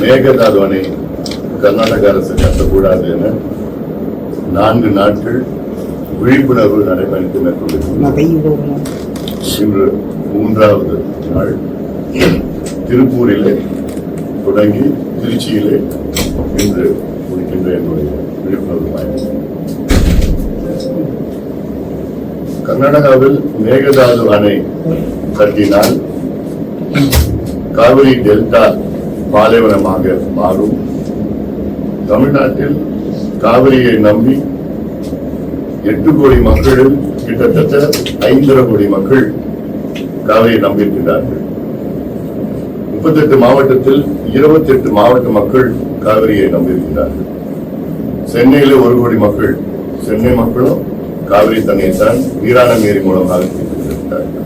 மேகதாது அணை கர்நாடக அரசு கட்டக்கூடாது என 4 நாட்கள் விழிப்புணர்வு நடைபயணத்தை மேற்கொண்டிருக்கிறது. இன்று 3வது நாள் திருப்பூரிலே தொடங்கி திருச்சியிலே இன்று முடிக்கின்ற என்னுடைய விழிப்புணர்வு பயணம். கர்நாடகாவில் மேகதாது அணை கட்டினால் காவிரி டெல்டா பாலைவனமாக மாறும். தமிழ்நாட்டில் காவிரியை நம்பி 8 கோடி மக்களில் கிட்டத்தட்ட 5.5 கோடி மக்கள் காவிரியை நம்பியிருக்கிறார்கள். 38 மாவட்டத்தில் 28 மாவட்ட மக்கள் காவிரியை நம்பியிருக்கிறார்கள். சென்னையில் 1 கோடி மக்கள், சென்னை மக்களும் காவிரி தண்ணீர் தான் வீராணம் ஏரி மூலமாக இருக்கிறார்கள்.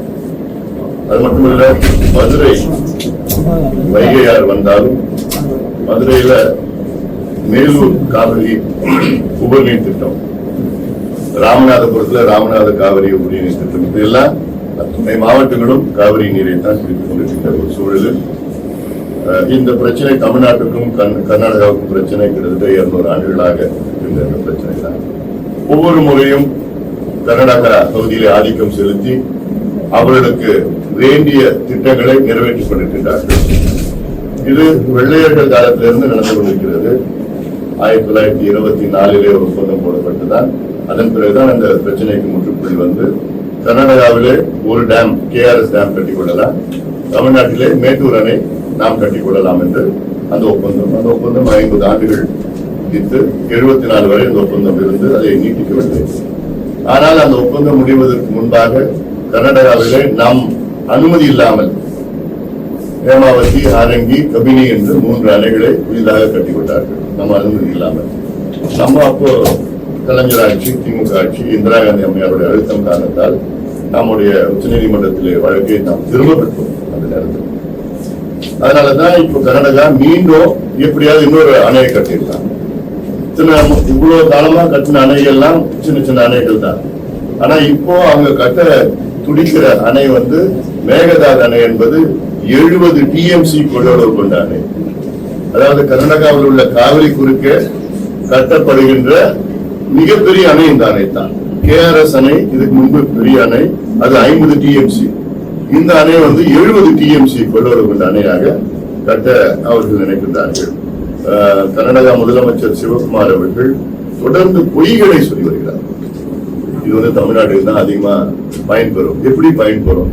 அது மட்டுமல்ல, மதுரை வைகையார் வந்தாலும் மதுரையில மேலூர் காவிரி உபரிநீர் திட்டம், ராமநாதபுரத்துல ராமநாத காவிரி உபரிநீர் திட்டம், இதெல்லாம் துணை மாவட்டங்களும் காவிரி நீரை தான் பிடித்துக் கொண்டிருக்கின்ற ஒரு சூழலில் இந்த பிரச்சனை தமிழ்நாட்டுக்கும் கர்நாடகாவுக்கும் பிரச்சனை கிட்டத்தட்ட 200 ஆண்டுகளாக இருக்கின்ற பிரச்சனை தான். ஒவ்வொரு முறையும் கர்நாடகா பகுதியிலே ஆதிக்கம் செலுத்தி அவர்களுக்கு வேண்டிய திட்டங்களை நிறைவேற்றிக் கொண்டிருக்கின்றார்கள். இது வெள்ளையர்கள் காலத்திலிருந்து நடந்து கொண்டிருக்கிறது. 1924 ஒரு ஒப்பந்தம் போடப்பட்டுதான் அதன் பிறகுதான் அந்த பிரச்சனைக்கு முற்றுப்புள்ளி வந்து கர்நாடகாவிலே ஒரு டேம் KRS டேம் கட்டிக்கொள்ளலாம், தமிழ்நாட்டிலே மேட்டூர் அணை நாம் கட்டிக்கொள்ளலாம் என்று அந்த ஒப்பந்தம் 50 ஆண்டுகள் முடித்து 74 வரை அந்த ஒப்பந்தம் இருந்து அதை நீட்டிக்கவில்லை. ஆனால் அந்த ஒப்பந்தம் முடிவதற்கு முன்பாக கர்நாடகாவிலே நாம் அனுமதி இல்லாமல் ஹேமாவதி, ஆரங்கி, கபினி என்று 3 அணைகளை புதிதாக கட்டிக்கொண்டார்கள். நம்ம அனுமதி இல்லாமல். நம்ம அப்போ கலைஞர் ஆட்சி, திமுக ஆட்சி, இந்திரா காந்தி அம்மையாருடைய அழுத்தம் காரணத்தால் நம்முடைய உச்சநீதிமன்றத்திலே வழக்கை நாம் திரும்ப பெற்றோம் அந்த நேரத்தில். அதனாலதான் இப்ப கர்நாடகா மீண்டும் எப்படியாவது இன்னொரு அணையை கட்டிடலாம். இவ்வளவு காலமா கட்டின அணைகள்லாம் சின்ன சின்ன அணைகள் தான். ஆனா இப்போ அவங்க கட்ட துடிக்கிற அணை வந்து மேகதாது அணை என்பது 70 TMC கொள்ளளவு கொண்ட அணை. அதாவது கர்நாடகாவில் உள்ள காவிரி குறுக்கே கட்டப்படுகின்ற மிகப்பெரிய அணை இந்த அணை தான். KRS அணை இதுக்கு முன்பு பெரிய அணை, அது 50 TMC. இந்த அணை வந்து 70 TMC கொள்ளளவு கொண்ட அணையாக கட்ட அவர்கள் நினைக்கின்றார்கள். கர்நாடகா முதலமைச்சர் சிவகுமார் அவர்கள் தொடர்ந்து பொய்களை சொல்லி வருகிறார். இது வந்து தமிழ்நாட்டில் தான் அதிகமா பயன்பெறும். எப்படி பயன்பெறும்?